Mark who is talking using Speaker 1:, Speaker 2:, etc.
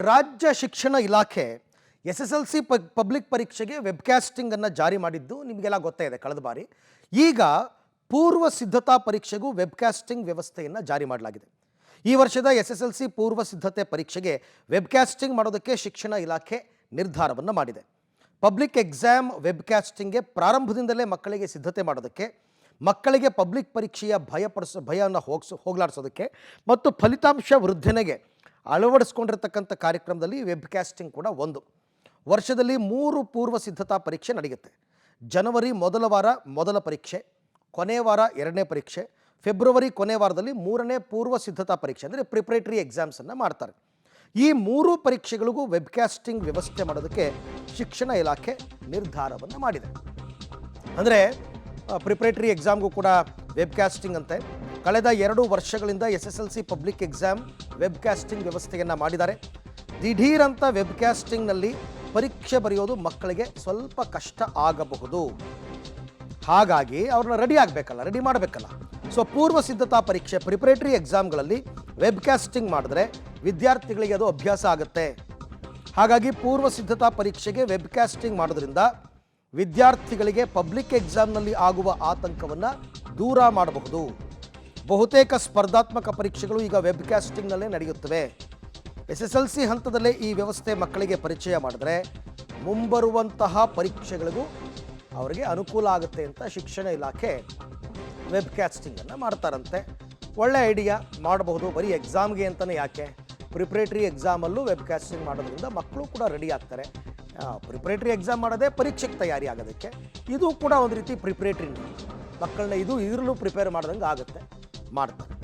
Speaker 1: ರಾಜ್ಯ ಶಿಕ್ಷಣ ಇಲಾಖೆ SSLC ಪಬ್ಲಿಕ್ ಪರೀಕ್ಷೆಗೆ ವೆಬ್‌ಕಾಸ್ಟಿಂಗನ್ನು ಜಾರಿ ಮಾಡಿದ್ದು ನಿಮಗೆಲ್ಲ ಗೊತ್ತೇ ಇದೆ ಕಳೆದ ಬಾರಿ. ಈಗ ಪೂರ್ವ ಸಿದ್ಧತಾ ಪರೀಕ್ಷೆಗೂ ವೆಬ್‌ಕಾಸ್ಟಿಂಗ್ ವ್ಯವಸ್ಥೆಯನ್ನು ಜಾರಿ ಮಾಡಲಾಗಿದೆ. ಈ ವರ್ಷದ SSLC ಪೂರ್ವ ಸಿದ್ಧತೆ ಪರೀಕ್ಷೆಗೆ ವೆಬ್‌ಕಾಸ್ಟಿಂಗ್ ಮಾಡೋದಕ್ಕೆ ಶಿಕ್ಷಣ ಇಲಾಖೆ ನಿರ್ಧಾರವನ್ನು ಮಾಡಿದೆ. ಪಬ್ಲಿಕ್ ಎಕ್ಸಾಮ್ ವೆಬ್‌ಕಾಸ್ಟಿಂಗ್ಗೆ ಪ್ರಾರಂಭದಿಂದಲೇ ಮಕ್ಕಳಿಗೆ ಸಿದ್ಧತೆ ಮಾಡೋದಕ್ಕೆ, ಮಕ್ಕಳಿಗೆ ಪಬ್ಲಿಕ್ ಪರೀಕ್ಷೆಯ ಭಯವನ್ನು ಹೋಗಲಾಡಿಸೋದಕ್ಕೆ ಮತ್ತು ಫಲಿತಾಂಶ ವೃದ್ಧನೆಗೆ ಅಳವಡಿಸ್ಕೊಂಡಿರತಕ್ಕಂಥ ಕಾರ್ಯಕ್ರಮದಲ್ಲಿ ವೆಬ್‌ಕಾಸ್ಟಿಂಗ್ ಕೂಡ ಒಂದು. ವರ್ಷದಲ್ಲಿ 3 ಪೂರ್ವ ಸಿದ್ಧತಾ ಪರೀಕ್ಷೆ ನಡೆಯುತ್ತೆ. ಜನವರಿ ಮೊದಲ ವಾರ ಮೊದಲ ಪರೀಕ್ಷೆ, ಕೊನೆ ವಾರ ಎರಡನೇ ಪರೀಕ್ಷೆ, ಫೆಬ್ರವರಿ ಕೊನೆ ವಾರದಲ್ಲಿ 3ನೇ ಪೂರ್ವ ಸಿದ್ಧತಾ ಪರೀಕ್ಷೆ ಅಂದರೆ ಪ್ರಿಪ್ರೇಟರಿ ಎಕ್ಸಾಮ್ಸನ್ನು ಮಾಡ್ತಾರೆ. ಈ 3 ಪರೀಕ್ಷೆಗಳಿಗೂ ವೆಬ್‌ಕಾಸ್ಟಿಂಗ್ ವ್ಯವಸ್ಥೆ ಮಾಡೋದಕ್ಕೆ ಶಿಕ್ಷಣ ಇಲಾಖೆ ನಿರ್ಧಾರವನ್ನು ಮಾಡಿದೆ. ಅಂದರೆ ಪ್ರಿಪ್ರೇಟರಿ ಎಕ್ಸಾಮ್ಗೂ ಕೂಡ ವೆಬ್‌ಕಾಸ್ಟಿಂಗ್ ಅಂತೆ. ಕಳೆದ 2 ವರ್ಷಗಳಿಂದ SSLC ಪಬ್ಲಿಕ್ ಎಕ್ಸಾಮ್ ವೆಬ್‌ಕಾಸ್ಟಿಂಗ್ ವ್ಯವಸ್ಥೆಯನ್ನು ಮಾಡಿದ್ದಾರೆ. ದಿಢೀರಂತ ವೆಬ್‌ಕಾಸ್ಟಿಂಗ್ನಲ್ಲಿ ಪರೀಕ್ಷೆ ಬರೆಯೋದು ಮಕ್ಕಳಿಗೆ ಸ್ವಲ್ಪ ಕಷ್ಟ ಆಗಬಹುದು. ಹಾಗಾಗಿ ಅವ್ರನ್ನ ರೆಡಿ ಮಾಡಬೇಕಲ್ಲ. ಸೊ ಪೂರ್ವ ಸಿದ್ಧತಾ ಪರೀಕ್ಷೆ ಪ್ರಿಪ್ರೇಟರಿ ಎಕ್ಸಾಮ್ಗಳಲ್ಲಿ ವೆಬ್‌ಕಾಸ್ಟಿಂಗ್ ಮಾಡಿದ್ರೆ ವಿದ್ಯಾರ್ಥಿಗಳಿಗೆ ಅದು ಅಭ್ಯಾಸ ಆಗುತ್ತೆ. ಹಾಗಾಗಿ ಪೂರ್ವ ಸಿದ್ಧತಾ ಪರೀಕ್ಷೆಗೆ ವೆಬ್‌ಕಾಸ್ಟಿಂಗ್ ಮಾಡೋದ್ರಿಂದ ವಿದ್ಯಾರ್ಥಿಗಳಿಗೆ ಪಬ್ಲಿಕ್ ಎಕ್ಸಾಮ್ನಲ್ಲಿ ಆಗುವ ಆತಂಕವನ್ನು ದೂರ ಮಾಡಬಹುದು. ಬಹುತೇಕ ಸ್ಪರ್ಧಾತ್ಮಕ ಪರೀಕ್ಷೆಗಳು ಈಗ ವೆಬ್‌ಕಾಸ್ಟಿಂಗ್ನಲ್ಲೇ ನಡೆಯುತ್ತವೆ. SSLC ಹಂತದಲ್ಲೇ ಈ ವ್ಯವಸ್ಥೆ ಮಕ್ಕಳಿಗೆ ಪರಿಚಯ ಮಾಡಿದ್ರೆ ಮುಂಬರುವಂತಹ ಪರೀಕ್ಷೆಗಳಿಗೂ ಅವರಿಗೆ ಅನುಕೂಲ ಆಗುತ್ತೆ ಅಂತ ಶಿಕ್ಷಣ ಇಲಾಖೆ ವೆಬ್‌ಕಾಸ್ಟಿಂಗನ್ನು ಮಾಡ್ತಾರಂತೆ. ಒಳ್ಳೆ ಐಡಿಯಾ, ಮಾಡಬಹುದು. ಬರೀ ಎಕ್ಸಾಮ್ಗೆ ಅಂತಲೇ ಯಾಕೆ, ಪ್ರಿಪ್ರೇಟರಿ ಎಕ್ಸಾಮಲ್ಲೂ ವೆಬ್‌ಕಾಸ್ಟಿಂಗ್ ಮಾಡೋದ್ರಿಂದ ಮಕ್ಕಳು ಕೂಡ ರೆಡಿ ಆಗ್ತಾರೆ. ಪ್ರಿಪ್ರೇಟರಿ ಎಕ್ಸಾಮ್ ಮಾಡೋದೇ ಪರೀಕ್ಷೆಗೆ ತಯಾರಿ ಆಗೋದಕ್ಕೆ, ಇದು ಕೂಡ ಒಂದು ರೀತಿ ಪ್ರಿಪ್ರೇಟರಿ. ಮಕ್ಕಳನ್ನ ಇದರಲ್ಲೂ ಪ್ರಿಪೇರ್ ಮಾಡ್ದಂಗೆ ಆಗುತ್ತೆ, ಮಾಡ್ತಾರೆ.